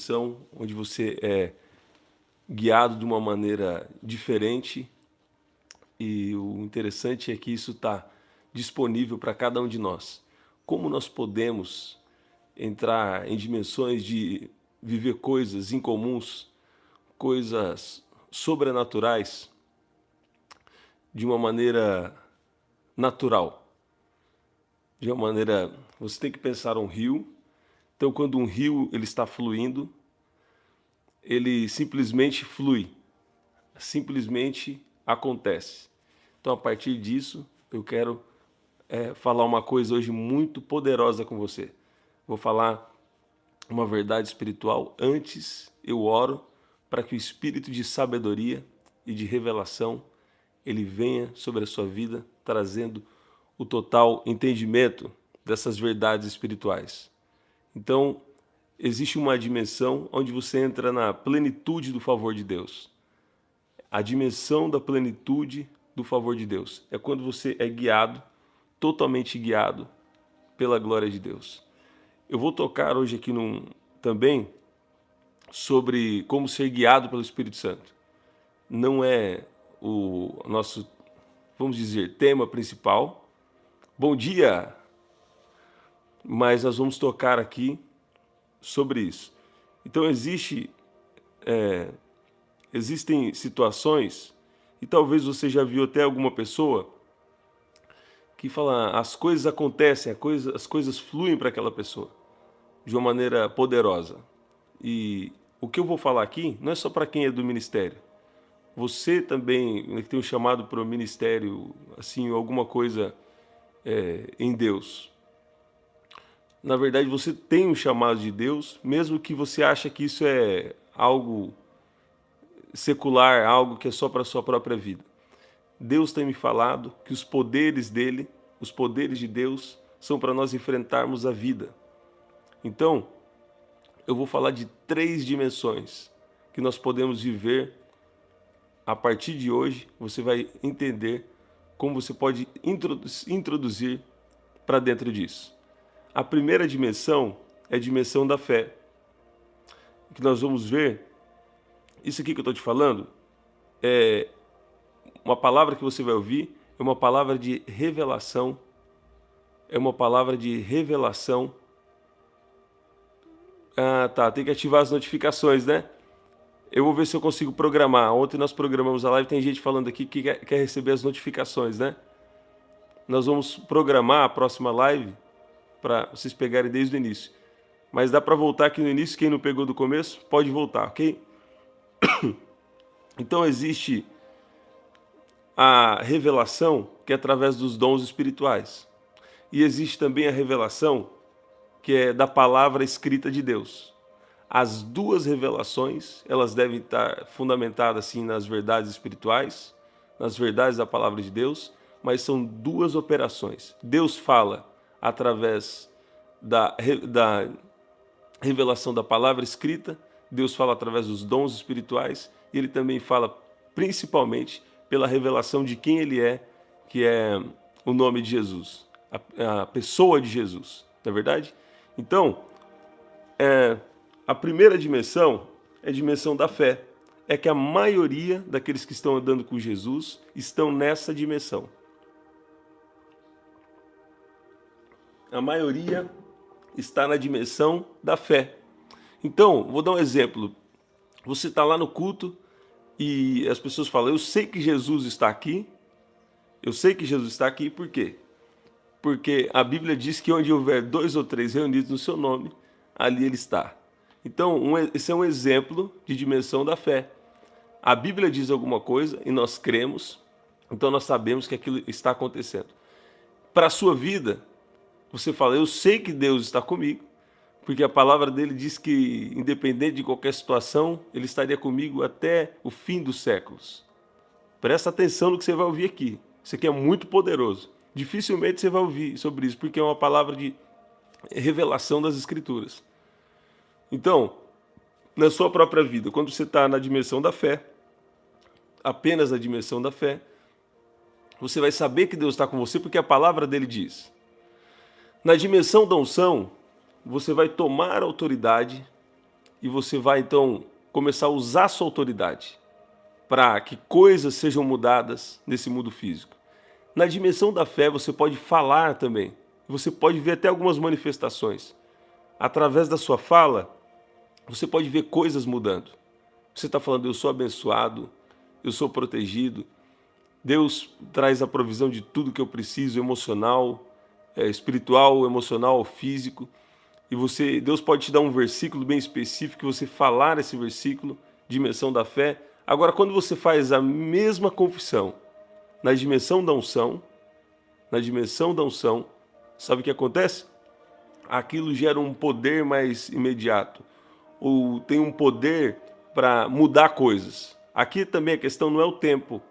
dimensão onde você é guiado de uma maneira diferente, e o interessante é que isso está disponível para cada um de nós. Como nós podemos entrar em dimensões de viver coisas incomuns, coisas sobrenaturais, de uma maneira natural, de uma maneira... Você tem que pensar um rio. Então, quando um rio ele está fluindo, ele simplesmente flui, simplesmente acontece. Então, a partir disso, eu quero falar uma coisa hoje muito poderosa com você. Vou falar uma verdade espiritual. Antes, eu oro para que o espírito de sabedoria e de revelação ele venha sobre a sua vida, trazendo o total entendimento dessas verdades espirituais. Então, existe uma dimensão onde você entra na plenitude do favor de Deus. A dimensão da plenitude do favor de Deus é quando você é guiado, totalmente guiado pela glória de Deus. Eu vou tocar hoje aqui também sobre como ser guiado pelo Espírito Santo. Não é o nosso, vamos dizer, tema principal. Bom dia! Mas nós vamos tocar aqui sobre isso. Então existem situações, e talvez você já viu até alguma pessoa que fala, as coisas acontecem, as coisas fluem para aquela pessoa de uma maneira poderosa. E o que eu vou falar aqui não é só para quem é do ministério. Você também que tem um chamado para o ministério, assim, alguma coisa em Deus. Na verdade, você tem um chamado de Deus, mesmo que você ache que isso é algo secular, algo que é só para a sua própria vida. Deus tem me falado que os poderes dele, os poderes de Deus, são para nós enfrentarmos a vida. Então, eu vou falar de 3 dimensões que nós podemos viver. A partir de hoje, você vai entender como você pode introduzir para dentro disso. A primeira dimensão é a dimensão da fé. Que nós vamos ver, isso aqui que eu estou te falando, é uma palavra que você vai ouvir, é uma palavra de revelação, é uma palavra de revelação. Ah, tá, tem que ativar as notificações, né? Eu vou ver se eu consigo programar. Ontem nós programamos a live, tem gente falando aqui que quer receber as notificações, né? Nós vamos programar a próxima live para vocês pegarem desde o início. Mas dá para voltar aqui no início, quem não pegou do começo, pode voltar, ok? Então existe a revelação, que é através dos dons espirituais. E existe também a revelação, que é da palavra escrita de Deus. As duas revelações, elas devem estar fundamentadas assim nas verdades espirituais, nas verdades da palavra de Deus, mas são duas operações. Deus fala através da revelação da palavra escrita, Deus fala através dos dons espirituais, e ele também fala principalmente pela revelação de quem ele é, que é o nome de Jesus, a pessoa de Jesus, não é verdade? Então, a primeira dimensão é a dimensão da fé. É que a maioria daqueles que estão andando com Jesus estão nessa dimensão. A maioria está na dimensão da fé. Então, vou dar um exemplo. Você está lá no culto e as pessoas falam, eu sei que Jesus está aqui. Eu sei que Jesus está aqui, por quê? Porque a Bíblia diz que onde houver 2 ou 3 reunidos no seu nome, ali ele está. Então, esse é um exemplo de dimensão da fé. A Bíblia diz alguma coisa e nós cremos, então nós sabemos que aquilo está acontecendo. Para a sua vida, você fala, eu sei que Deus está comigo, porque a palavra dele diz que, independente de qualquer situação, ele estaria comigo até o fim dos séculos. Presta atenção no que você vai ouvir aqui. Isso aqui é muito poderoso. Dificilmente você vai ouvir sobre isso, porque é uma palavra de revelação das Escrituras. Então, na sua própria vida, quando você está na dimensão da fé, apenas na dimensão da fé, você vai saber que Deus está com você, porque a palavra dele diz. Na dimensão da unção, você vai tomar autoridade e você vai então começar a usar a sua autoridade para que coisas sejam mudadas nesse mundo físico. Na dimensão da fé você pode falar também, você pode ver até algumas manifestações. Através da sua fala, você pode ver coisas mudando. Você está falando, eu sou abençoado, eu sou protegido, Deus traz a provisão de tudo que eu preciso, emocional, espiritual, emocional, físico. E Deus pode te dar um versículo bem específico, e você falar esse versículo, dimensão da fé. Agora, quando você faz a mesma confissão na dimensão da unção, sabe o que acontece? Aquilo gera um poder mais imediato, ou tem um poder para mudar coisas. Aqui também a questão não é o tempo,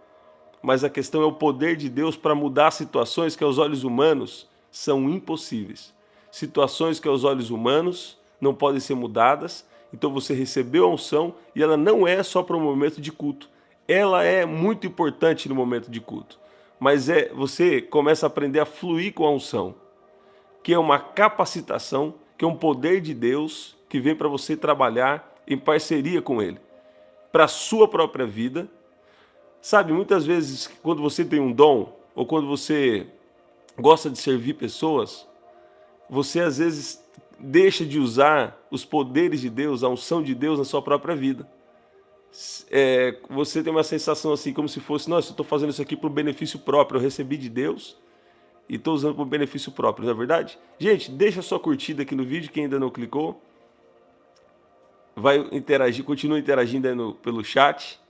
mas a questão é o poder de Deus para mudar situações que aos olhos humanos são impossíveis. Situações que aos olhos humanos não podem ser mudadas. Então você recebeu a unção e ela não é só para o momento de culto. Ela é muito importante no momento de culto. Mas você começa a aprender a fluir com a unção, que é uma capacitação, que é um poder de Deus que vem para você trabalhar em parceria com Ele, para a sua própria vida. Sabe, muitas vezes quando você tem um dom, ou quando você gosta de servir pessoas, você às vezes deixa de usar os poderes de Deus, a unção de Deus na sua própria vida. Você tem uma sensação assim, como se fosse, nossa, eu estou fazendo isso aqui para o benefício próprio, eu recebi de Deus e estou usando para o benefício próprio, não é verdade? Gente, deixa a sua curtida aqui no vídeo, quem ainda não clicou. Vai interagir, continua interagindo aí pelo chat.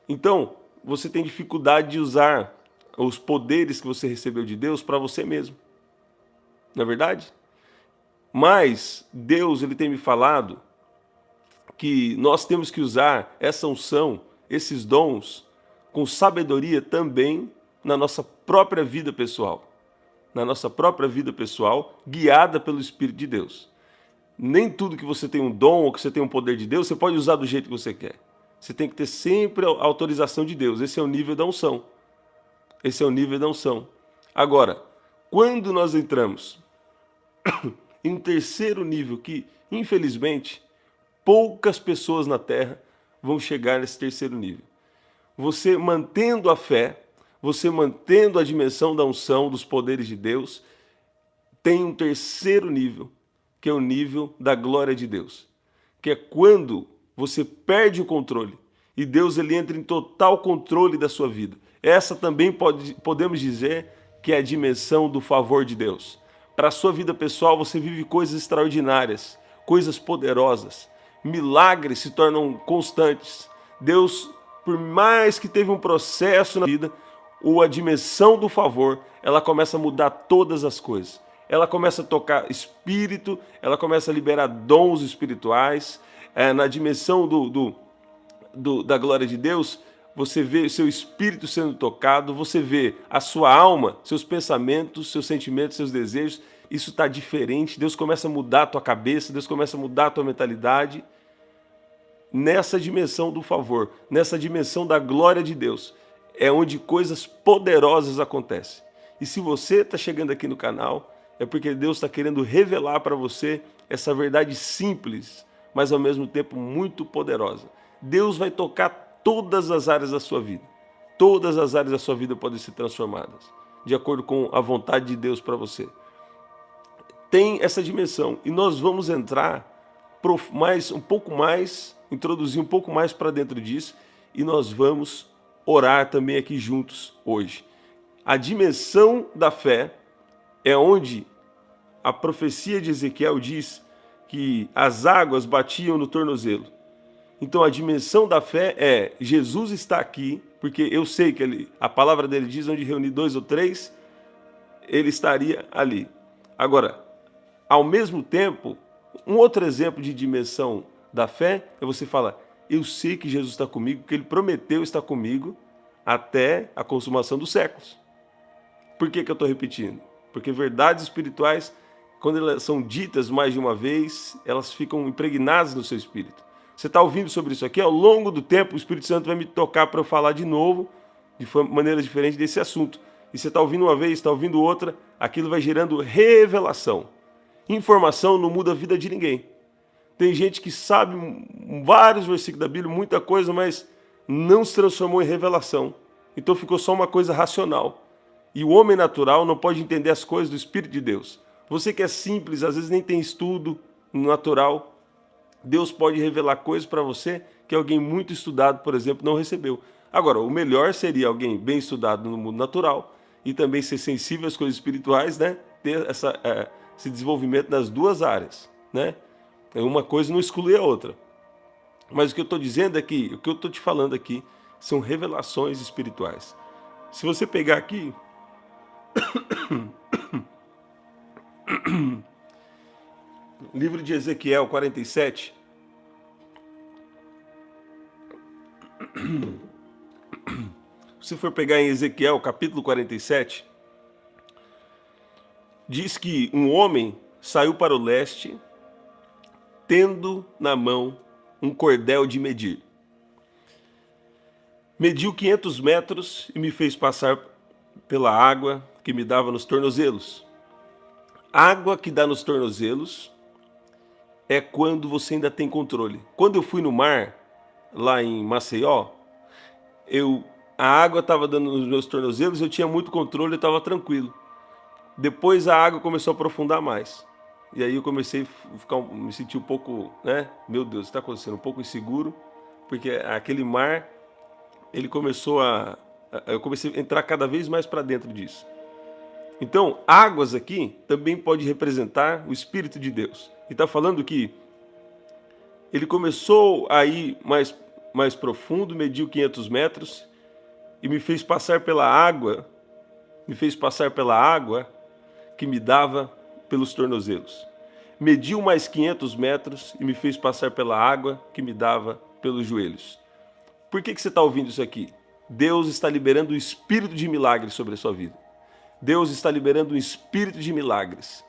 Então, você tem dificuldade de usar os poderes que você recebeu de Deus para você mesmo. Não é verdade? Mas Deus, ele tem me falado que nós temos que usar essa unção, esses dons, com sabedoria também na nossa própria vida pessoal. Na nossa própria vida pessoal, guiada pelo Espírito de Deus. Nem tudo que você tem um dom ou que você tem um poder de Deus, você pode usar do jeito que você quer. Você tem que ter sempre a autorização de Deus. Esse é o nível da unção. Esse é o nível da unção. Agora, quando nós entramos em um terceiro nível que, infelizmente, poucas pessoas na Terra vão chegar nesse terceiro nível. Você mantendo a fé, você mantendo a dimensão da unção, dos poderes de Deus, tem um terceiro nível, que é o nível da glória de Deus. Que é quando você perde o controle e Deus ele entra em total controle da sua vida. Essa também podemos dizer que é a dimensão do favor de Deus. Para a sua vida pessoal você vive coisas extraordinárias, coisas poderosas, milagres se tornam constantes. Deus, por mais que teve um processo na vida, ou a dimensão do favor, ela começa a mudar todas as coisas. Ela começa a tocar espírito, ela começa a liberar dons espirituais. Na dimensão da glória de Deus, você vê o seu espírito sendo tocado, você vê a sua alma, seus pensamentos, seus sentimentos, seus desejos. Isso está diferente, Deus começa a mudar a tua cabeça, Deus começa a mudar a tua mentalidade. Nessa dimensão do favor, nessa dimensão da glória de Deus, é onde coisas poderosas acontecem. E se você está chegando aqui no canal, é porque Deus está querendo revelar para você essa verdade simples, mas ao mesmo tempo muito poderosa. Deus vai tocar todas as áreas da sua vida. Todas as áreas da sua vida podem ser transformadas, de acordo com a vontade de Deus para você. Tem essa dimensão e nós vamos entrar um pouco mais, introduzir um pouco mais para dentro disso e nós vamos orar também aqui juntos hoje. A dimensão da fé é onde a profecia de Ezequiel diz que as águas batiam no tornozelo. Então a dimensão da fé é Jesus está aqui, porque eu sei que a palavra dele diz onde reunir 2 ou 3, ele estaria ali. Agora, ao mesmo tempo, um outro exemplo de dimensão da fé é você falar, eu sei que Jesus está comigo, porque ele prometeu estar comigo até a consumação dos séculos. Por que eu estou repetindo? Porque verdades espirituais, quando elas são ditas mais de uma vez, elas ficam impregnadas no seu espírito. Você está ouvindo sobre isso aqui, ao longo do tempo o Espírito Santo vai me tocar para eu falar de novo, de maneira diferente desse assunto. E você está ouvindo uma vez, está ouvindo outra, aquilo vai gerando revelação. Informação não muda a vida de ninguém. Tem gente que sabe vários versículos da Bíblia, muita coisa, mas não se transformou em revelação. Então ficou só uma coisa racional. E o homem natural não pode entender as coisas do Espírito de Deus. Você que é simples, às vezes nem tem estudo natural, Deus pode revelar coisas para você que alguém muito estudado, por exemplo, não recebeu. Agora, o melhor seria alguém bem estudado no mundo natural e também ser sensível às coisas espirituais, né? Ter esse desenvolvimento nas duas áreas, né? Uma coisa não exclui a outra. Mas o que eu estou dizendo é que, o que eu estou te falando aqui, são revelações espirituais. Se você pegar aqui, livro de Ezequiel 47, se for pegar em Ezequiel capítulo 47, diz que um homem saiu para o leste, tendo na mão um cordel de medir. Mediu 500 metros e me fez passar pela água que me dava nos tornozelos. Água que dá nos tornozelos é quando você ainda tem controle. Quando eu fui no mar, lá em Maceió, a água estava dando nos meus tornozelos, eu tinha muito controle, eu estava tranquilo. Depois a água começou a aprofundar mais. E aí eu comecei a me sentir um pouco, né? Meu Deus, o que está acontecendo? Um pouco inseguro, porque aquele mar, ele começou eu comecei a entrar cada vez mais para dentro disso. Então, águas aqui também pode representar o Espírito de Deus. E está falando que ele começou a ir mais profundo, mediu 500 metros e me fez passar pela água que me dava pelos tornozelos. Mediu mais 500 metros e me fez passar pela água que me dava pelos joelhos. Por que você está ouvindo isso aqui? Deus está liberando o espírito de milagres sobre a sua vida. Deus está liberando um espírito de milagres.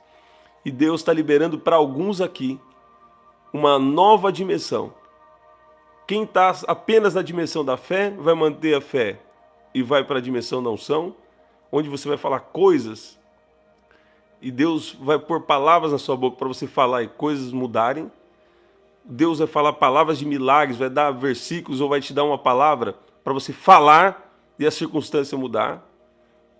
E Deus está liberando para alguns aqui uma nova dimensão. Quem está apenas na dimensão da fé, vai manter a fé e vai para a dimensão da unção, onde você vai falar coisas e Deus vai pôr palavras na sua boca para você falar e coisas mudarem. Deus vai falar palavras de milagres, vai dar versículos ou vai te dar uma palavra para você falar e a circunstância mudar.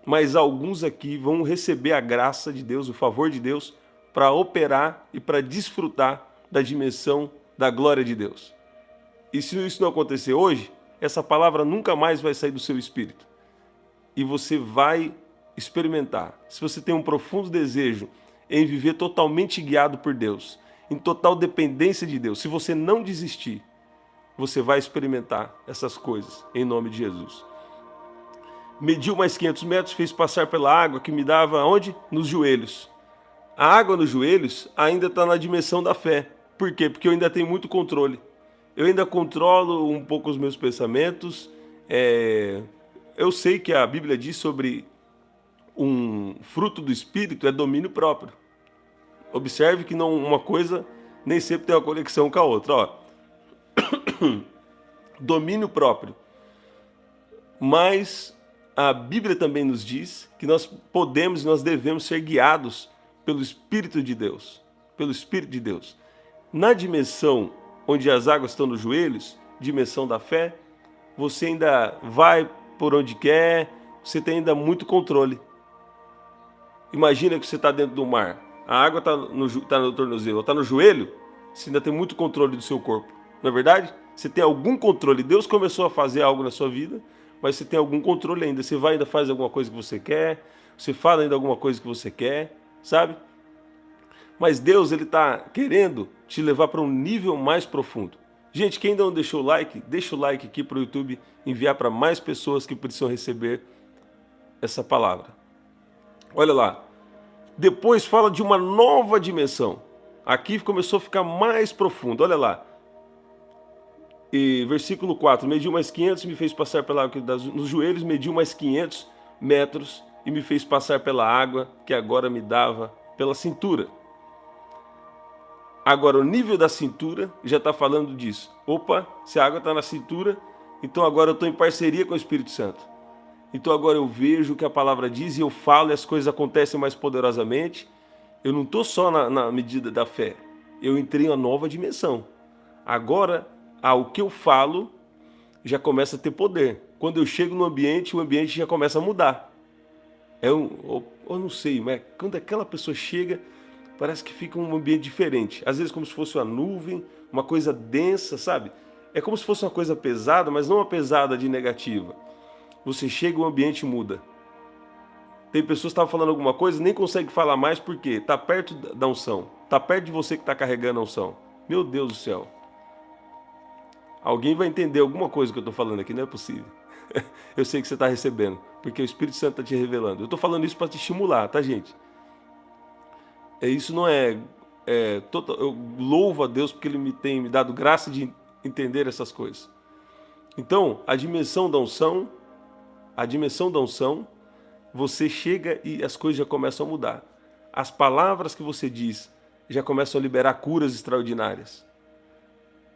Mas alguns aqui vão receber a graça de Deus, o favor de Deus, para operar e para desfrutar da dimensão da glória de Deus. E se isso não acontecer hoje, essa palavra nunca mais vai sair do seu espírito. E você vai experimentar. Se você tem um profundo desejo em viver totalmente guiado por Deus, em total dependência de Deus, se você não desistir, você vai experimentar essas coisas, em nome de Jesus. Mediu mais 500 metros, fez passar pela água que me dava onde? Nos joelhos. A água nos joelhos ainda está na dimensão da fé. Por quê? Porque eu ainda tenho muito controle. Eu ainda controlo um pouco os meus pensamentos. Eu sei que a Bíblia diz sobre um fruto do Espírito é domínio próprio. Observe que não, uma coisa nem sempre tem uma conexão com a outra. Ó. Domínio próprio. Mas a Bíblia também nos diz que nós podemos e nós devemos ser guiados pelo Espírito de Deus. Pelo Espírito de Deus. Na dimensão onde as águas estão nos joelhos, dimensão da fé, você ainda vai por onde quer, você tem ainda muito controle. Imagina que você está dentro do mar, a água está no tornozelo, está no joelho, você ainda tem muito controle do seu corpo. Não é verdade? Você tem algum controle. Deus começou a fazer algo na sua vida, mas você tem algum controle ainda. Você vai ainda faz alguma coisa que você quer, você fala ainda alguma coisa que você quer, sabe? Mas Deus, ele está querendo te levar para um nível mais profundo. Gente, quem ainda não deixou o like, deixa o like aqui para o YouTube enviar para mais pessoas que precisam receber essa palavra. Olha lá. Depois fala de uma nova dimensão. Aqui começou a ficar mais profundo. Olha lá. E versículo 4. Mediu mais 500 e me fez passar pela água nos joelhos. Mediu mais 500 metros e me fez passar pela água que agora me dava pela cintura. Agora, o nível da cintura já está falando disso. Opa, se a água está na cintura, então agora eu estou em parceria com o Espírito Santo. Então agora eu vejo o que a palavra diz e eu falo e as coisas acontecem mais poderosamente. Eu não estou só na medida da fé. eu entrei em uma nova dimensão. Agora, o que eu falo já começa a ter poder. Quando eu chego no ambiente, o ambiente já começa a mudar. Eu não sei, mas quando aquela pessoa chega, parece que fica um ambiente diferente. Às vezes como se fosse uma nuvem, uma coisa densa, sabe? É como se fosse uma coisa pesada, mas não uma pesada de negativa. Você chega e o ambiente muda. Tem pessoas que estavam falando alguma coisa e nem consegue falar mais porque está perto da unção. Está perto de você que está carregando a unção. Meu Deus do céu. Alguém vai entender alguma coisa que eu estou falando aqui, não é possível. Eu sei que você está recebendo, porque o Espírito Santo está te revelando. Eu estou falando isso para te estimular, tá, gente? Isso não eu louvo a Deus porque Ele me tem me dado graça de entender essas coisas. Então, a dimensão da unção, você chega e as coisas já começam a mudar. As palavras que você diz já começam a liberar curas extraordinárias.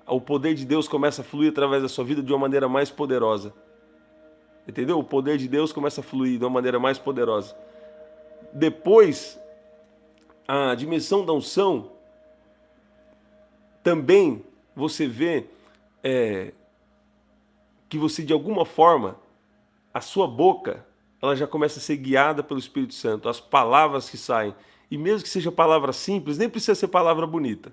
O poder de Deus começa a fluir através da sua vida de uma maneira mais poderosa. Entendeu? O poder de Deus começa a fluir de uma maneira mais poderosa. Depois, a dimensão da unção, também você vê que você, de alguma forma, a sua boca, ela já começa a ser guiada pelo Espírito Santo. As palavras que saem, e mesmo que seja palavra simples, nem precisa ser palavra bonita.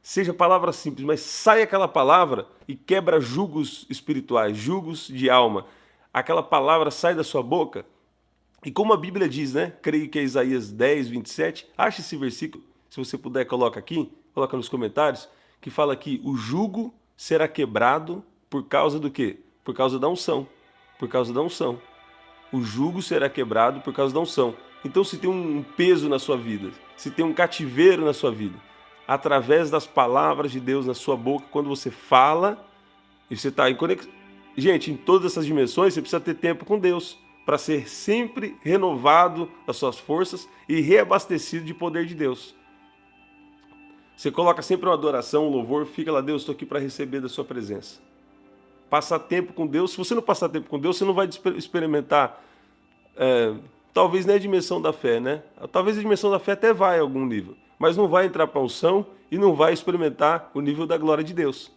Seja palavra simples, mas sai aquela palavra e quebra julgos espirituais, julgos de alma. Aquela palavra sai da sua boca. E como a Bíblia diz, né? Creio que é Isaías 10, 27. Acha esse versículo, se você puder, coloca aqui, coloca nos comentários, que fala que o jugo será quebrado por causa do quê? Por causa da unção. Por causa da unção. O jugo será quebrado por causa da unção. Então, se tem um peso na sua vida, se tem um cativeiro na sua vida, através das palavras de Deus na sua boca, quando você fala, e você está em conexão. Gente, em todas essas dimensões, você precisa ter tempo com Deus, para ser sempre renovado das suas forças e reabastecido de poder de Deus. Você coloca sempre uma adoração, um louvor, fica lá, Deus, estou aqui para receber da sua presença. Passar tempo com Deus. Se você não passar tempo com Deus, você não vai experimentar, talvez nem a dimensão da fé, né? Talvez a dimensão da fé até vai a algum nível, mas não vai entrar para a unção e não vai experimentar o nível da glória de Deus.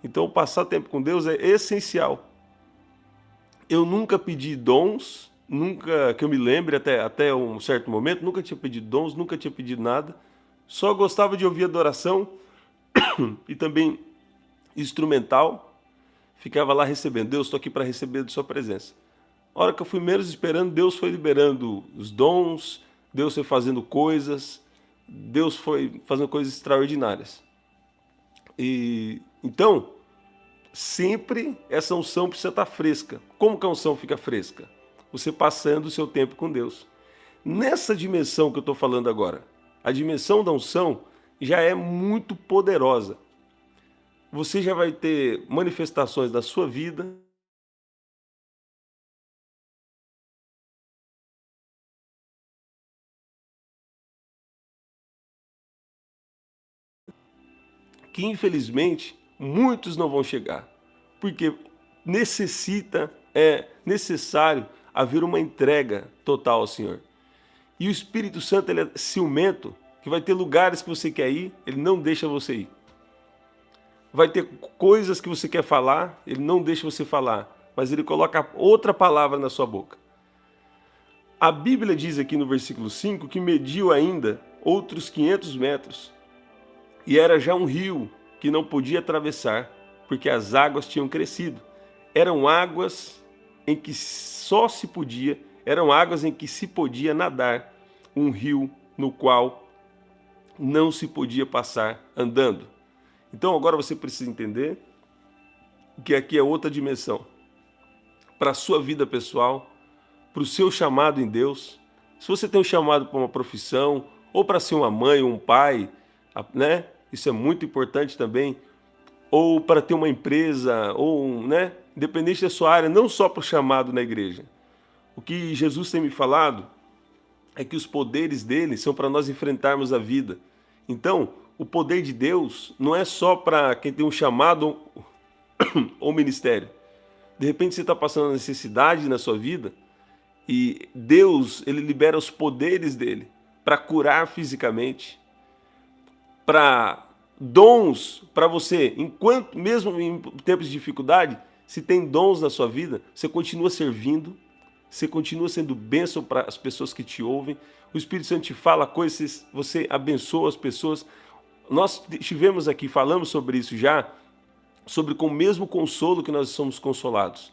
Então, passar tempo com Deus é essencial. Eu nunca pedi dons, nunca, que eu me lembre até um certo momento, nunca tinha pedido dons, nunca tinha pedido nada. Só gostava de ouvir adoração e também instrumental. Ficava lá recebendo. Deus, estou aqui para receber de sua presença. A hora que eu fui menos esperando, Deus foi liberando os dons, Deus foi fazendo coisas, Deus foi fazendo coisas extraordinárias. E então, sempre essa unção precisa estar fresca. Como que a unção fica fresca? Você passando o seu tempo com Deus. Nessa dimensão que eu estou falando agora, a dimensão da unção já é muito poderosa. Você já vai ter manifestações da sua vida que, infelizmente, muitos não vão chegar. Porque é necessário haver uma entrega total ao Senhor. E o Espírito Santo, ele é ciumento, que vai ter lugares que você quer ir, ele não deixa você ir. Vai ter coisas que você quer falar, ele não deixa você falar, mas ele coloca outra palavra na sua boca. A Bíblia diz aqui no versículo 5 que mediu ainda outros 500 metros e era já um rio que não podia atravessar porque as águas tinham crescido. Eram águas em que se podia nadar, um rio no qual não se podia passar andando. Então agora você precisa entender que aqui é outra dimensão. Para a sua vida pessoal, para o seu chamado em Deus. Se você tem um chamado para uma profissão, ou para ser uma mãe, um pai, né? Isso é muito importante também. Ou para ter uma empresa, né? Independente da sua área, não só para o chamado na igreja. O que Jesus tem me falado é que os poderes dele são para nós enfrentarmos a vida. Então, o poder de Deus não é só para quem tem um chamado ou ministério. De repente você está passando uma necessidade na sua vida e Deus, ele libera os poderes dele para curar fisicamente, para dons para você, enquanto mesmo em tempos de dificuldade, se tem dons na sua vida, você continua servindo, você continua sendo bênção para as pessoas que te ouvem. O Espírito Santo te fala coisas, você abençoa as pessoas. Nós estivemos aqui, falamos sobre isso já, sobre com o mesmo consolo que nós somos consolados.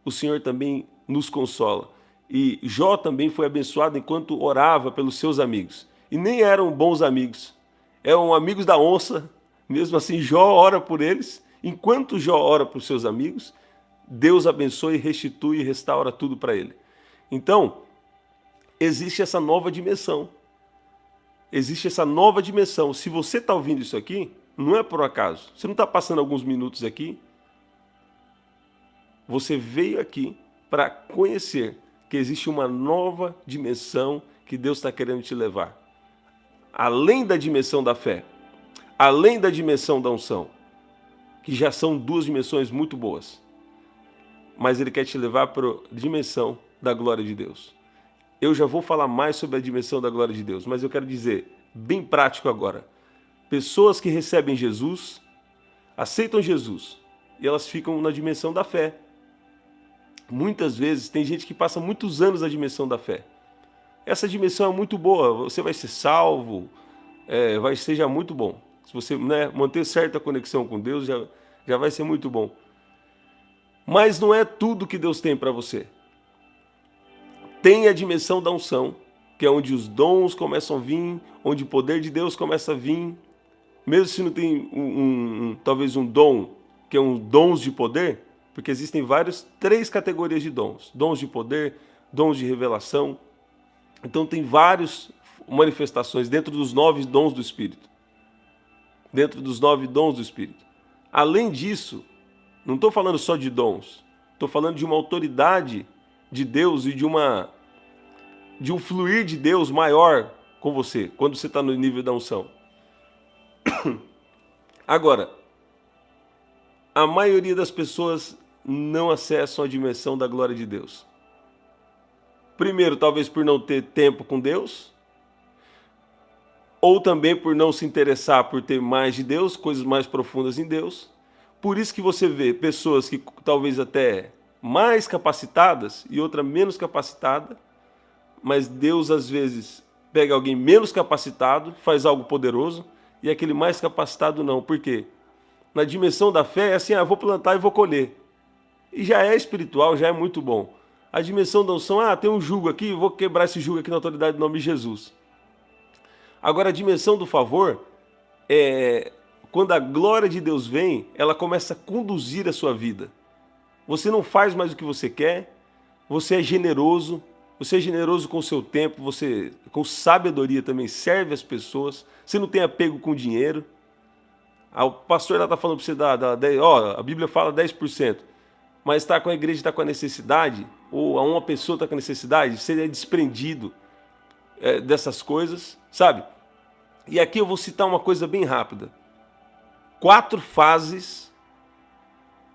O Senhor também nos consola. E Jó também foi abençoado enquanto orava pelos seus amigos. E nem eram bons amigos, eram amigos da onça. Mesmo assim, Jó ora por eles. Enquanto Jó ora por seus amigos, Deus abençoa e restitui e restaura tudo para ele. Então, existe essa nova dimensão. Existe essa nova dimensão. Se você está ouvindo isso aqui, não é por acaso. Você não está passando alguns minutos aqui. Você veio aqui para conhecer que existe uma nova dimensão que Deus está querendo te levar. Além da dimensão da fé, além da dimensão da unção, que já são duas dimensões muito boas. Mas Ele quer te levar para a dimensão da glória de Deus. Eu já vou falar mais sobre a dimensão da glória de Deus, mas eu quero dizer, bem prático agora, pessoas que recebem Jesus, aceitam Jesus, e elas ficam na dimensão da fé. Muitas vezes tem gente que passa muitos anos na dimensão da fé. Essa dimensão é muito boa, você vai ser salvo, seja muito bom. Se você manter certa conexão com Deus, já vai ser muito bom. Mas não é tudo que Deus tem para você. Tem a dimensão da unção, que é onde os dons começam a vir, onde o poder de Deus começa a vir. Mesmo se não tem talvez um dom, que é um dons de poder, porque existem três categorias de dons. Dons de poder, dons de revelação. Então tem várias manifestações dentro dos 9 dons do Espírito. Dentro dos 9 dons do Espírito. Além disso, não estou falando só de dons. Estou falando de uma autoridade de Deus e de um fluir de Deus maior com você, quando você está no nível da unção. Agora, a maioria das pessoas não acessam a dimensão da glória de Deus. Primeiro, talvez por não ter tempo com Deus, ou também por não se interessar por ter mais de Deus, coisas mais profundas em Deus. Por isso que você vê pessoas que talvez até mais capacitadas e outra menos capacitada, mas Deus às vezes pega alguém menos capacitado, faz algo poderoso, e aquele mais capacitado não. Por quê? Na dimensão da fé é assim, vou plantar e vou colher. E já é espiritual, já é muito bom. A dimensão da unção, tem um jugo aqui, vou quebrar esse jugo aqui na autoridade do nome de Jesus. Agora a dimensão do favor é quando a glória de Deus vem, ela começa a conduzir a sua vida. Você não faz mais o que você quer, você é generoso com o seu tempo, você com sabedoria também serve as pessoas, você não tem apego com dinheiro. O pastor lá está falando para você dar 10, a Bíblia fala 10%, mas está com a igreja, está com a necessidade, ou uma pessoa está com a necessidade, você é desprendido dessas coisas, sabe? E aqui eu vou citar uma coisa bem rápida. 4 fases,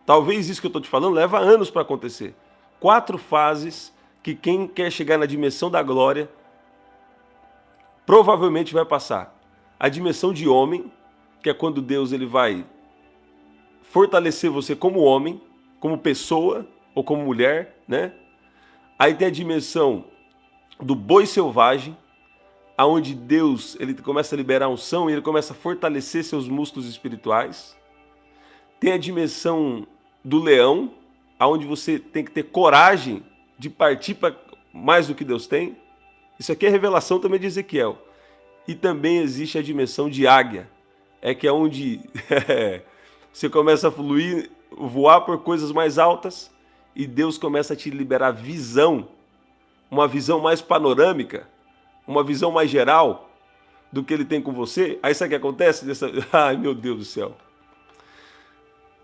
talvez isso que eu estou te falando leva anos para acontecer. 4 fases que quem quer chegar na dimensão da glória provavelmente vai passar. A dimensão de homem, que é quando Deus ele vai fortalecer você como homem, como pessoa ou como mulher, né? Aí tem a dimensão do boi selvagem, aonde Deus ele começa a liberar unção e ele começa a fortalecer seus músculos espirituais. Tem a dimensão do leão, aonde você tem que ter coragem de partir para mais do que Deus tem. Isso aqui é revelação também de Ezequiel. E também existe a dimensão de águia, que é onde você começa a fluir, voar por coisas mais altas e Deus começa a te liberar visão, uma visão mais panorâmica, uma visão mais geral do que ele tem com você. Aí sabe o que acontece? Ai, meu Deus do céu.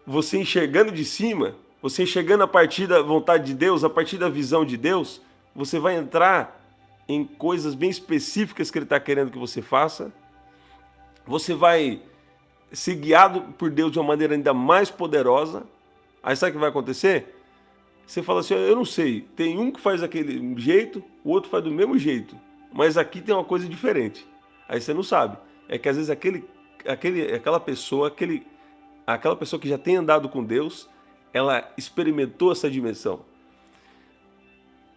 Você enxergando de cima, você enxergando a partir da vontade de Deus, a partir da visão de Deus, você vai entrar em coisas bem específicas que ele está querendo que você faça. Você vai ser guiado por Deus de uma maneira ainda mais poderosa. Aí sabe o que vai acontecer? Você fala assim, eu não sei, tem um que faz daquele jeito, o outro faz do mesmo jeito, mas aqui tem uma coisa diferente. Aí você não sabe. É que às vezes aquele aquela pessoa que já tem andado com Deus, ela experimentou essa dimensão.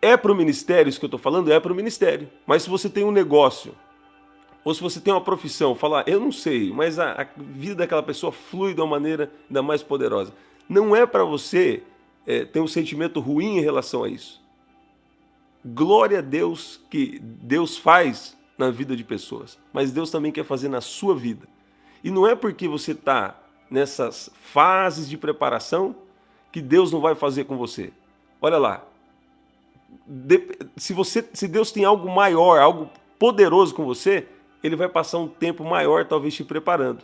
É para o ministério isso que eu estou falando? É para o ministério. Mas se você tem um negócio, ou se você tem uma profissão, falar, eu não sei, mas a vida daquela pessoa flui de uma maneira ainda mais poderosa. Não é para você ter um sentimento ruim em relação a isso. Glória a Deus que Deus faz na vida de pessoas, mas Deus também quer fazer na sua vida. E não é porque você está nessas fases de preparação que Deus não vai fazer com você. Olha lá, se Deus tem algo maior, algo poderoso com você, Ele vai passar um tempo maior talvez te preparando.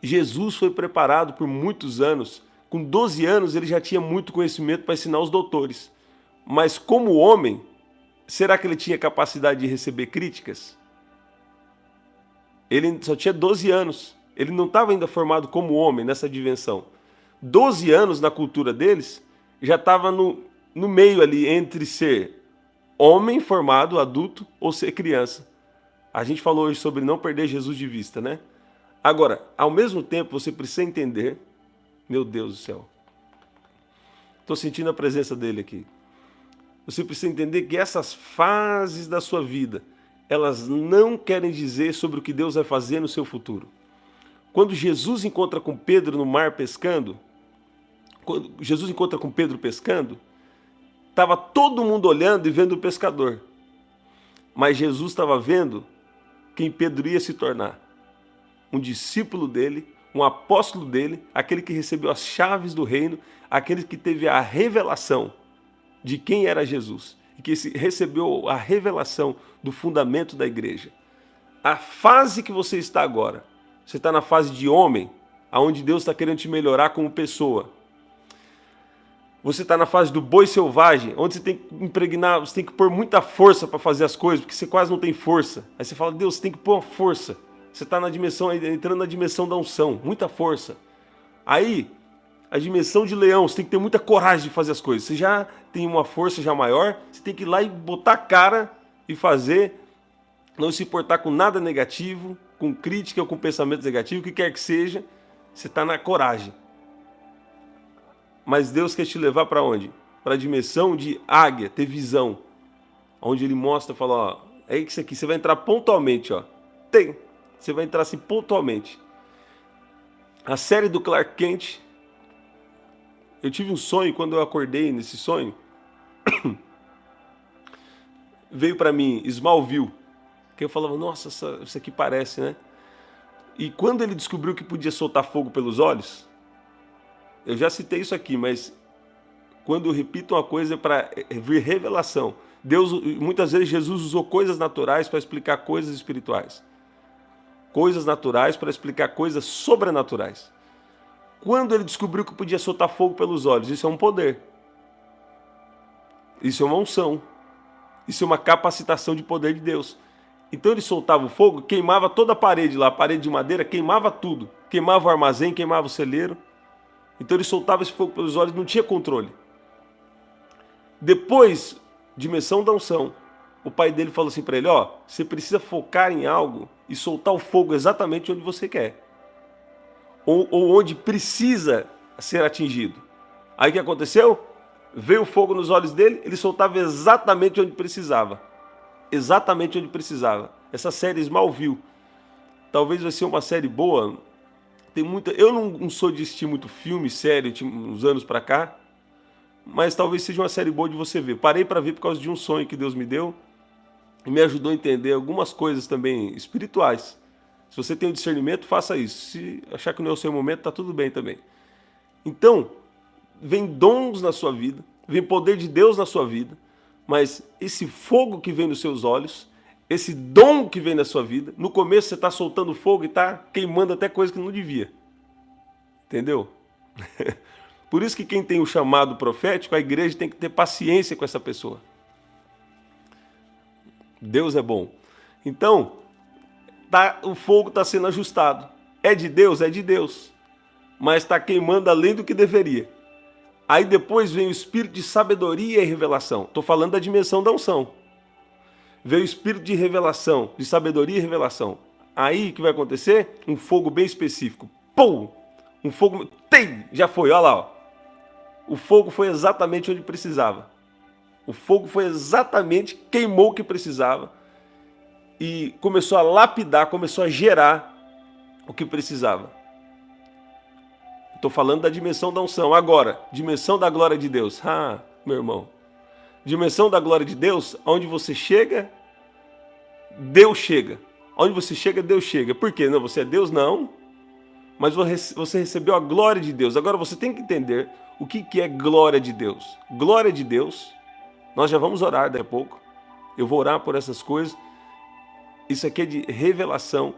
Jesus foi preparado por muitos anos. Com 12 anos ele já tinha muito conhecimento para ensinar os doutores. Mas como homem, será que ele tinha capacidade de receber críticas? Ele só tinha 12 anos. Ele não estava ainda formado como homem nessa dimensão. 12 anos na cultura deles, já estava no meio ali entre ser homem formado, adulto, ou ser criança. A gente falou hoje sobre não perder Jesus de vista, né? Agora, ao mesmo tempo, você precisa entender... Meu Deus do céu. Estou sentindo a presença dele aqui. Você precisa entender que essas fases da sua vida, elas não querem dizer sobre o que Deus vai fazer no seu futuro. Quando Jesus encontra com Pedro no mar pescando, quando Jesus encontra com Pedro pescando, estava todo mundo olhando e vendo o pescador. Mas Jesus estava vendo quem Pedro ia se tornar. Um discípulo dele, um apóstolo dele, aquele que recebeu as chaves do reino, aquele que teve a revelação de quem era Jesus e que recebeu a revelação do fundamento da igreja. A fase que você está agora, você está na fase de homem, onde Deus está querendo te melhorar como pessoa. Você está na fase do boi selvagem, onde você tem que impregnar, você tem que pôr muita força para fazer as coisas, porque você quase não tem força. Aí você fala, Deus, você tem que pôr uma força. Você está entrando na dimensão da unção, muita força. Aí, a dimensão de leão, você tem que ter muita coragem de fazer as coisas. Você já tem uma força já maior, você tem que ir lá e botar a cara e fazer, não se importar com nada negativo, com crítica ou com pensamento negativo, o que quer que seja, você está na coragem. Mas Deus quer te levar para onde? Para a dimensão de águia, ter visão. Onde Ele mostra, fala, ó, é isso aqui, você vai entrar pontualmente, ó. Você vai entrar assim pontualmente. A série do Clark Kent, eu tive um sonho, quando eu acordei nesse sonho, veio para mim Smallville, que eu falava, nossa, isso aqui parece, né? E quando ele descobriu que podia soltar fogo pelos olhos, eu já citei isso aqui, mas quando eu repito uma coisa é para vir revelação. Muitas vezes Jesus usou coisas naturais para explicar coisas espirituais. Coisas naturais para explicar coisas sobrenaturais. Quando ele descobriu que podia soltar fogo pelos olhos, isso é um poder. Isso é uma unção. Isso é uma capacitação de poder de Deus. Então ele soltava o fogo, queimava toda a parede lá, a parede de madeira, queimava tudo. Queimava o armazém, queimava o celeiro. Então ele soltava esse fogo pelos olhos, não tinha controle. Depois, dimensão da unção, o pai dele falou assim para ele, ó, você precisa focar em algo e soltar o fogo exatamente onde você quer. Ou onde precisa ser atingido. Aí o que aconteceu? Veio o fogo nos olhos dele, ele soltava exatamente onde precisava. Exatamente onde precisava. Essa série Smallville, talvez vai ser uma série boa. Tem muita. Eu não sou de assistir muito filme, série, uns anos pra cá, mas talvez seja uma série boa de você ver. Parei para ver por causa de um sonho que Deus me deu e me ajudou a entender algumas coisas também espirituais. Se você tem o discernimento, faça isso. Se achar que não é o seu momento, tá tudo bem também. Então, vem dons na sua vida, vem poder de Deus na sua vida, mas esse fogo que vem nos seus olhos, esse dom que vem na sua vida, no começo você está soltando fogo e está queimando até coisa que não devia. Entendeu? Por isso que quem tem o chamado profético, a igreja tem que ter paciência com essa pessoa. Deus é bom. Então, o fogo está sendo ajustado. É de Deus? É de Deus. Mas está queimando além do que deveria. Aí depois vem o espírito de sabedoria e revelação. Estou falando da dimensão da unção. Veio o espírito de revelação, de sabedoria e revelação. Aí o que vai acontecer? Um fogo bem específico. Pum! Um fogo... Tem! Já foi, olha lá. Ó. O fogo foi exatamente onde precisava. O fogo foi exatamente, queimou o que precisava. E começou a lapidar, começou a gerar o que precisava. Estou falando da dimensão da unção. Agora, dimensão da glória de Deus. Ah, meu irmão. Dimensão da glória de Deus, onde você chega, Deus chega. Onde você chega, Deus chega. Por quê? Não, você é Deus? Não. Mas você recebeu a glória de Deus. Agora você tem que entender o que é glória de Deus. Glória de Deus, nós já vamos orar daqui a pouco. Eu vou orar por essas coisas. Isso aqui é de revelação.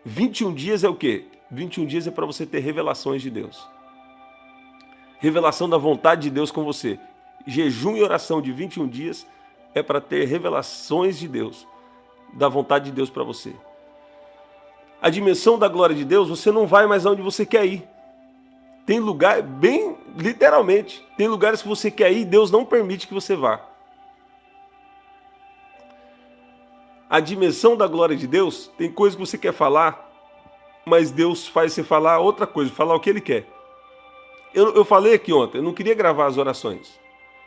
21 dias é o quê? 21 dias é para você ter revelações de Deus. Revelação da vontade de Deus com você. Jejum e oração de 21 dias é para ter revelações de Deus, da vontade de Deus para você. A dimensão da glória de Deus, você não vai mais aonde você quer ir. Tem lugar, bem literalmente, tem lugares que você quer ir e Deus não permite que você vá. A dimensão da glória de Deus, tem coisa que você quer falar, mas Deus faz você falar outra coisa, falar o que Ele quer. Eu falei aqui ontem, eu não queria gravar as orações.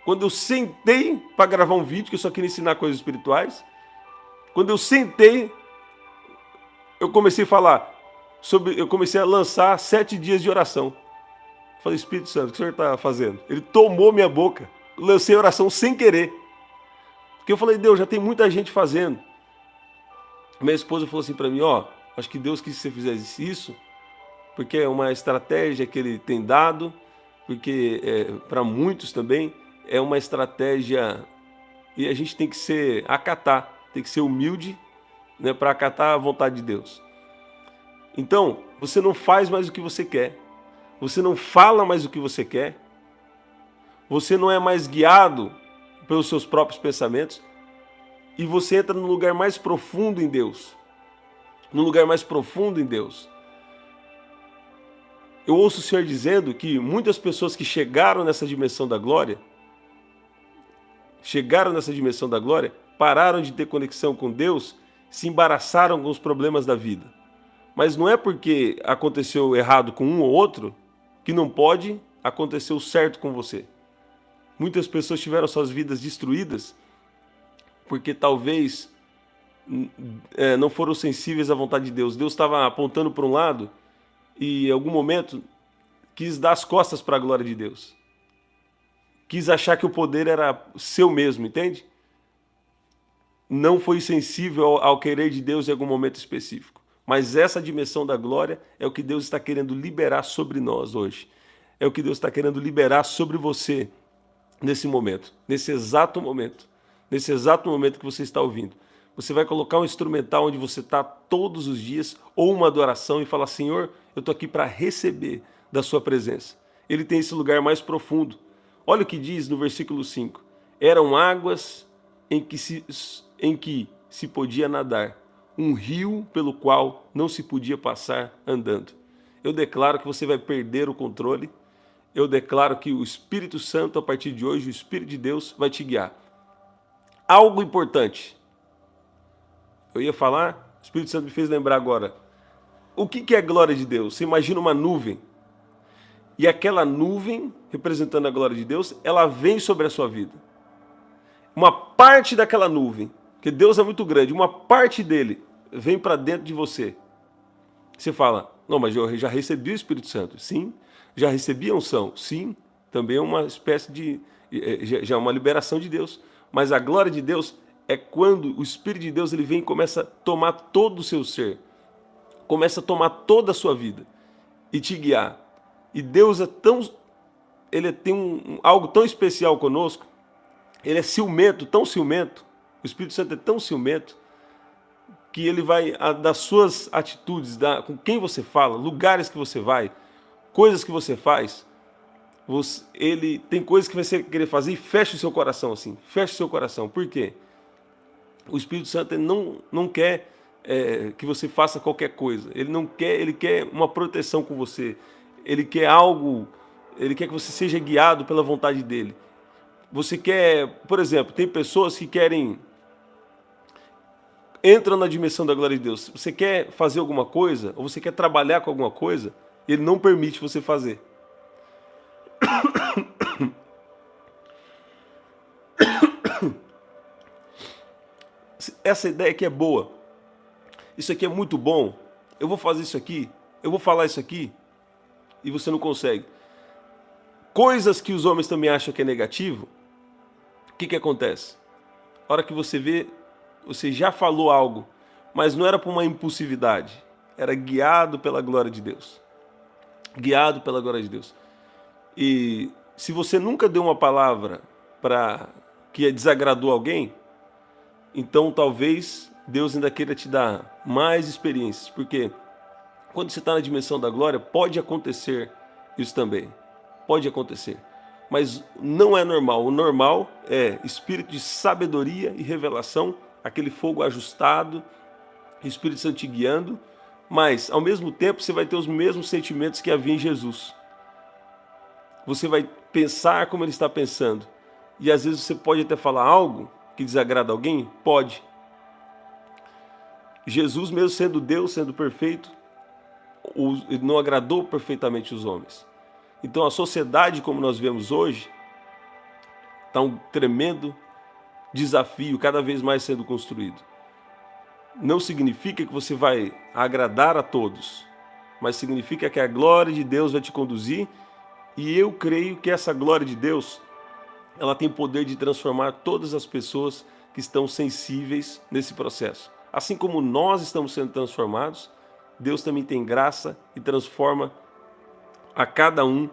Quando eu sentei para gravar um vídeo, que eu só queria ensinar coisas espirituais, quando eu sentei, eu comecei a falar eu comecei a lançar 7 dias de oração. Falei, Espírito Santo, o que o senhor está fazendo? Ele tomou minha boca, lancei a oração sem querer. Porque eu falei, Deus, já tem muita gente fazendo. Minha esposa falou assim para mim, acho que Deus quis que você fizesse isso, porque é uma estratégia que Ele tem dado, porque para muitos também é uma estratégia e a gente tem que acatar, tem que ser humilde, né, para acatar a vontade de Deus. Então, você não faz mais o que você quer, você não fala mais o que você quer, você não é mais guiado pelos seus próprios pensamentos e você entra no lugar mais profundo em Deus. No lugar mais profundo em Deus. Eu ouço o Senhor dizendo que muitas pessoas que chegaram nessa dimensão da glória, pararam de ter conexão com Deus, se embaraçaram com os problemas da vida. Mas não é porque aconteceu errado com um ou outro que não pode acontecer o certo com você. Muitas pessoas tiveram suas vidas destruídas porque talvez não foram sensíveis à vontade de Deus. Deus estava apontando para um lado e em algum momento quis dar as costas para a glória de Deus. Quis achar que o poder era seu mesmo, entende? Não foi sensível ao querer de Deus em algum momento específico. Mas essa dimensão da glória é o que Deus está querendo liberar sobre nós hoje. É o que Deus está querendo liberar sobre você nesse momento, nesse exato momento que você está ouvindo. Você vai colocar um instrumental onde você está todos os dias, ou uma adoração e falar, Senhor, eu estou aqui para receber da sua presença. Ele tem esse lugar mais profundo. Olha o que diz no versículo 5. Eram águas em que se podia nadar, um rio pelo qual não se podia passar andando. Eu declaro que você vai perder o controle. Eu declaro que o Espírito Santo, a partir de hoje, o Espírito de Deus vai te guiar. Algo importante. Eu ia falar, o Espírito Santo me fez lembrar agora. O que é a glória de Deus? Você imagina uma nuvem. E aquela nuvem, representando a glória de Deus, ela vem sobre a sua vida. Uma parte daquela nuvem, porque Deus é muito grande, uma parte dele vem para dentro de você. Você fala, não, mas eu já recebi o Espírito Santo. Sim. Já recebi a unção. Sim. Também é uma espécie de... já é uma liberação de Deus. Mas a glória de Deus é quando o Espírito de Deus ele vem e começa a tomar todo o seu ser. Começa a tomar toda a sua vida e te guiar. E Deus é tão... Ele tem algo tão especial conosco. Ele é ciumento, tão ciumento. O Espírito Santo é tão ciumento que ele vai, das suas atitudes, com quem você fala, lugares que você vai, coisas que você faz, ele tem coisas que você querer fazer e fecha o seu coração assim. Fecha o seu coração. Por quê? O Espírito Santo ele não quer que você faça qualquer coisa. Ele quer uma proteção com você. Ele quer algo, ele quer que você seja guiado pela vontade dele. Você quer, por exemplo, tem pessoas que querem entram na dimensão da glória de Deus. Você quer fazer alguma coisa, ou você quer trabalhar com alguma coisa, ele não permite você fazer. Essa ideia aqui é boa. Isso aqui é muito bom. Eu vou fazer isso aqui, eu vou falar isso aqui, e você não consegue. Coisas que os homens também acham que é negativo, o que acontece? A hora que você vê, você já falou algo, mas não era por uma impulsividade, era guiado pela glória de Deus. Guiado pela glória de Deus. E se você nunca deu uma palavra que desagradou alguém, então talvez Deus ainda queira te dar mais experiências, porque quando você está na dimensão da glória, pode acontecer isso também. Pode acontecer. Mas não é normal. O normal é espírito de sabedoria e revelação, aquele fogo ajustado, Espírito Santo te guiando, mas ao mesmo tempo você vai ter os mesmos sentimentos que havia em Jesus. Você vai pensar como ele está pensando. E às vezes você pode até falar algo que desagrada alguém? Pode. Jesus, mesmo sendo Deus, sendo perfeito, não agradou perfeitamente os homens. Então a sociedade como nós vemos hoje está um tremendo desafio cada vez mais sendo construído. Não significa que você vai agradar a todos, mas significa que a glória de Deus vai te conduzir, e eu creio que essa glória de Deus, ela tem poder de transformar todas as pessoas que estão sensíveis nesse processo. Assim como nós estamos sendo transformados, Deus também tem graça e transforma a cada um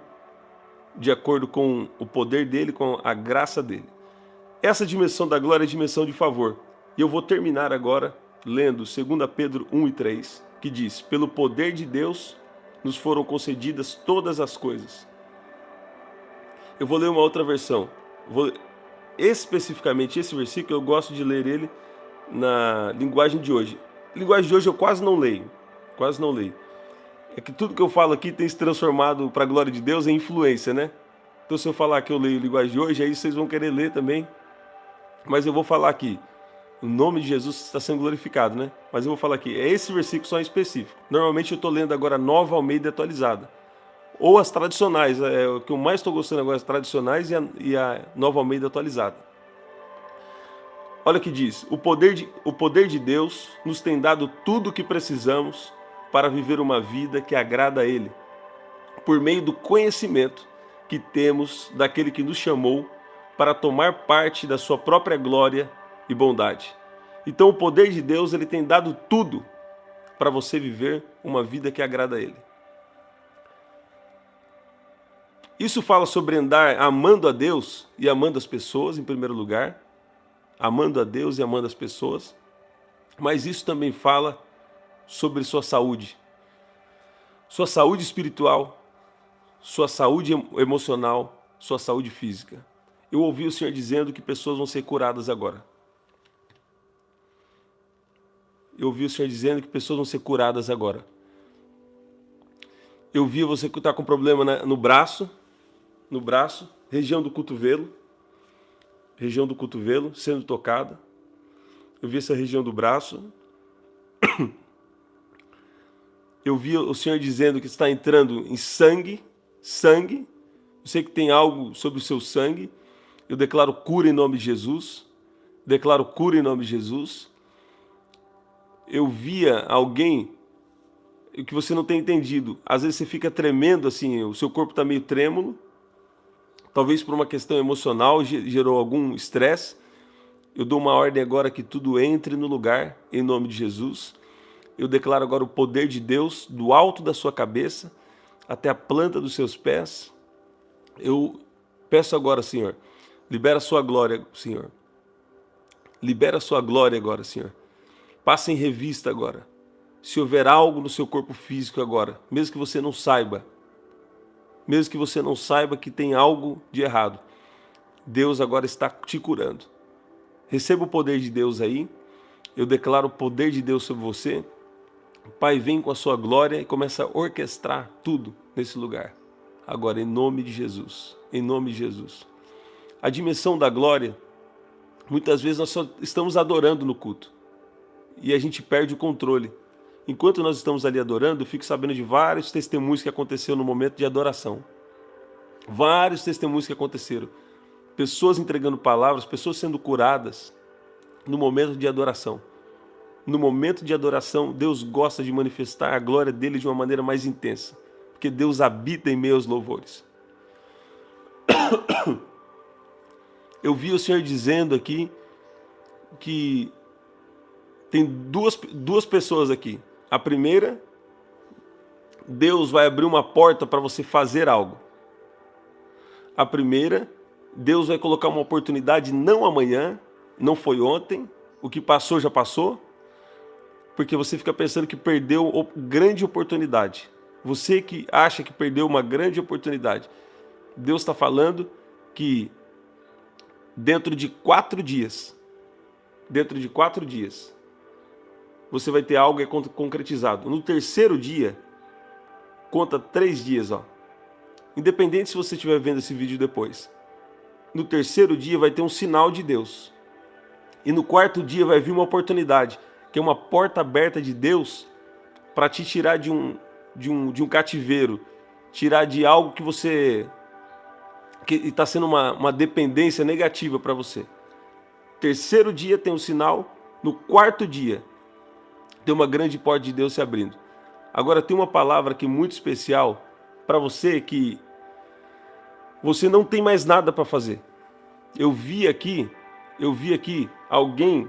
de acordo com o poder dele, com a graça dele. Essa dimensão da glória é a dimensão de favor. E eu vou terminar agora lendo 2 Pedro 1:3, que diz: pelo poder de Deus nos foram concedidas todas as coisas. Eu vou ler uma outra versão. Especificamente esse versículo, eu gosto de ler ele na linguagem de hoje. Linguagem de hoje eu quase não leio. Quase não leio. É que tudo que eu falo aqui tem se transformado para a glória de Deus em influência, né? Então se eu falar que eu leio linguagem de hoje, aí vocês vão querer ler também. Mas eu vou falar aqui. O nome de Jesus está sendo glorificado, né? Mas eu vou falar aqui. É esse versículo só em específico. Normalmente eu estou lendo agora a Nova Almeida atualizada. Ou as tradicionais. O que eu mais estou gostando agora, as tradicionais e a Nova Almeida atualizada. Olha o que diz. O poder de Deus nos tem dado tudo o que precisamos para viver uma vida que agrada a Ele, por meio do conhecimento que temos daquele que nos chamou para tomar parte da sua própria glória e bondade. Então o poder de Deus, ele tem dado tudo para você viver uma vida que agrada a Ele. Isso fala sobre andar amando a Deus e amando as pessoas, em primeiro lugar. Amando a Deus e amando as pessoas. Mas isso também fala sobre sua saúde espiritual, sua saúde emocional, sua saúde física. Eu ouvi o Senhor dizendo que pessoas vão ser curadas agora. Eu ouvi o Senhor dizendo que pessoas vão ser curadas agora. Eu vi você que está com problema no braço, região do cotovelo sendo tocada. Eu vi essa região do braço. Eu vi o Senhor dizendo que está entrando em sangue. Eu sei que tem algo sobre o seu sangue. Eu declaro cura em nome de Jesus. Eu via alguém que você não tem entendido. Às vezes você fica tremendo assim, o seu corpo está meio trêmulo. Talvez por uma questão emocional, gerou algum estresse. Eu dou uma ordem agora que tudo entre no lugar, em nome de Jesus. Eu declaro agora o poder de Deus do alto da sua cabeça até a planta dos seus pés. Eu peço agora, Senhor, libera a sua glória, Senhor. Libera a sua glória agora, Senhor. Passa em revista agora. Se houver algo no seu corpo físico agora, mesmo que você não saiba que tem algo de errado, Deus agora está te curando. Receba o poder de Deus aí. Eu declaro o poder de Deus sobre você. Pai, vem com a sua glória e começa a orquestrar tudo nesse lugar. Agora, em nome de Jesus. Em nome de Jesus. A dimensão da glória, muitas vezes nós só estamos adorando no culto. e a gente perde o controle. Enquanto nós estamos ali adorando, eu fico sabendo de vários testemunhos que aconteceram no momento de adoração. Vários testemunhos que aconteceram. Pessoas entregando palavras, pessoas sendo curadas no momento de adoração. No momento de adoração, Deus gosta de manifestar a glória dele de uma maneira mais intensa, porque Deus habita em meio aos louvores. Eu vi o Senhor dizendo aqui que tem duas pessoas aqui. A primeira, Deus vai abrir uma porta para você fazer algo. A primeira, Deus vai colocar uma oportunidade não amanhã, não foi ontem, o que passou já passou, porque você fica pensando que perdeu grande oportunidade. Você que acha que perdeu uma grande oportunidade. Deus está falando que dentro de 4 dias, você vai ter algo concretizado. No terceiro dia, conta 3 dias, ó. Independente se você estiver vendo esse vídeo depois. No terceiro dia vai ter um sinal de Deus. E no quarto dia vai vir uma oportunidade, que é uma porta aberta de Deus para te tirar de um cativeiro, tirar de algo que você que está sendo uma dependência negativa para você. Terceiro dia tem um sinal, no quarto dia tem uma grande porta de Deus se abrindo. Agora tem uma palavra aqui muito especial para você que você não tem mais nada para fazer. Eu vi aqui alguém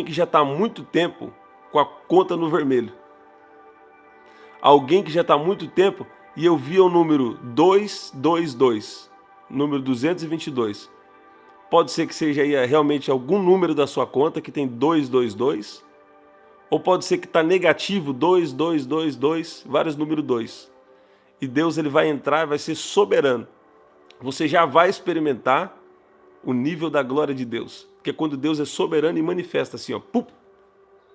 que já está há muito tempo com a conta no vermelho. Alguém que já está há muito tempo, e eu vi o número 222, número 222. Pode ser que seja aí realmente algum número da sua conta que tem 222, ou pode ser que está negativo 2222, vários números 2. E Deus ele vai entrar, vai ser soberano. Você já vai experimentar o nível da glória de Deus. Porque quando Deus é soberano e manifesta assim, ó, pum,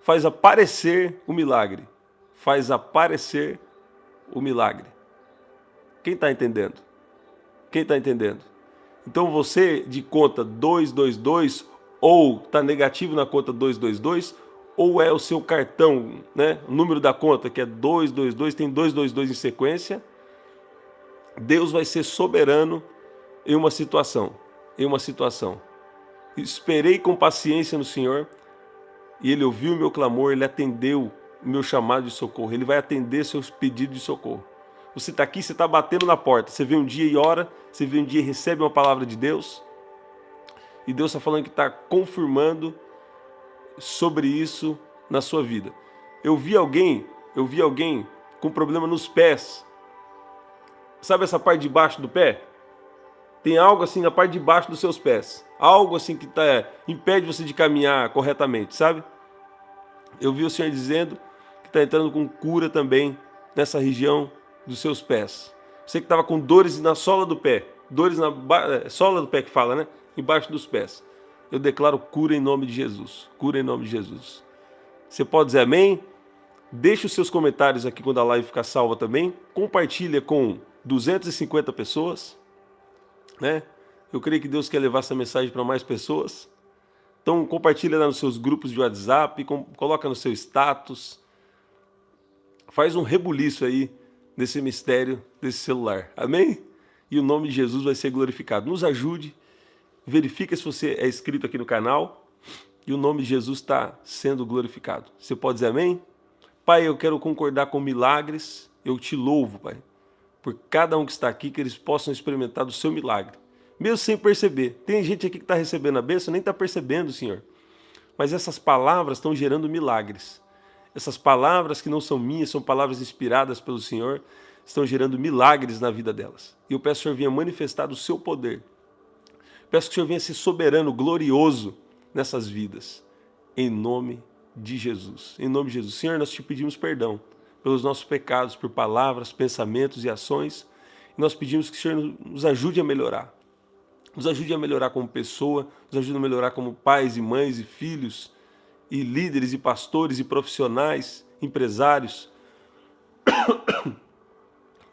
faz aparecer o milagre. Faz aparecer o milagre. Quem está entendendo? Quem está entendendo? Então você de conta 222, ou está negativo na conta 222, ou é o seu cartão, né? O número da conta que é 222, tem 222 em sequência. Deus vai ser soberano em uma situação. Esperei com paciência no Senhor e Ele ouviu o meu clamor, Ele atendeu o meu chamado de socorro. Ele vai atender seus pedidos de socorro. Você está aqui, você está batendo na porta. Você vem um dia e ora, você vem um dia e recebe uma palavra de Deus. E Deus está falando que está confirmando sobre isso na sua vida. Eu vi alguém com problema nos pés. Sabe essa parte de baixo do pé? Tem algo assim na parte de baixo dos seus pés. Algo assim que impede você de caminhar corretamente, sabe? Eu vi o Senhor dizendo que está entrando com cura também nessa região dos seus pés. Você que estava com dores na sola do pé. Dores na sola do pé que fala, né? Embaixo dos pés. Eu declaro cura em nome de Jesus. Cura em nome de Jesus. Você pode dizer amém? Deixe os seus comentários aqui quando a live ficar salva também. Compartilha com 250 pessoas. Né? Eu creio que Deus quer levar essa mensagem para mais pessoas. Então compartilha lá nos seus grupos de WhatsApp, coloca no seu status. Faz um rebuliço aí nesse mistério desse celular. Amém? E o nome de Jesus vai ser glorificado. Nos ajude. Verifica se você é inscrito aqui no canal. E o nome de Jesus está sendo glorificado. Você pode dizer amém? Pai, eu quero concordar com milagres. Eu te louvo, Pai, por cada um que está aqui, que eles possam experimentar do seu milagre. Mesmo sem perceber. Tem gente aqui que está recebendo a bênção, nem está percebendo, Senhor. Mas essas palavras estão gerando milagres. Essas palavras que não são minhas, são palavras inspiradas pelo Senhor, estão gerando milagres na vida delas. E eu peço que o Senhor venha manifestar o seu poder. Peço que o Senhor venha ser soberano, glorioso nessas vidas. Em nome de Jesus. Em nome de Jesus. Senhor, nós te pedimos perdão pelos nossos pecados, por palavras, pensamentos e ações. E nós pedimos que o Senhor nos ajude a melhorar. Nos ajude a melhorar como pessoa, nos ajude a melhorar como pais e mães e filhos, e líderes e pastores e profissionais, empresários.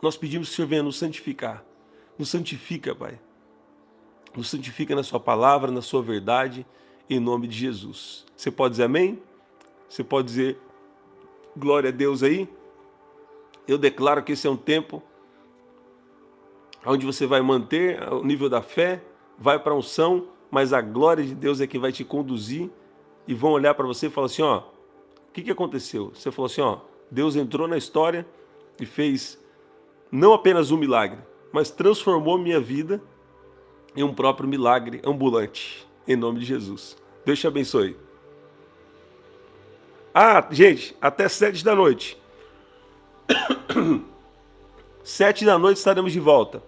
Nós pedimos que o Senhor venha nos santificar. Nos santifica, Pai. Nos santifica na sua palavra, na sua verdade, em nome de Jesus. Você pode dizer amém? Você pode dizer glória a Deus aí? Eu declaro que esse é um tempo onde você vai manter o nível da fé, vai para a unção, mas a glória de Deus é que vai te conduzir e vão olhar para você e falar assim, ó, o que aconteceu? Você falou assim, ó, Deus entrou na história e fez não apenas um milagre, mas transformou minha vida em um próprio milagre ambulante, em nome de Jesus. Deus te abençoe. Ah, gente, até 7 da noite. 7 da noite estaremos de volta.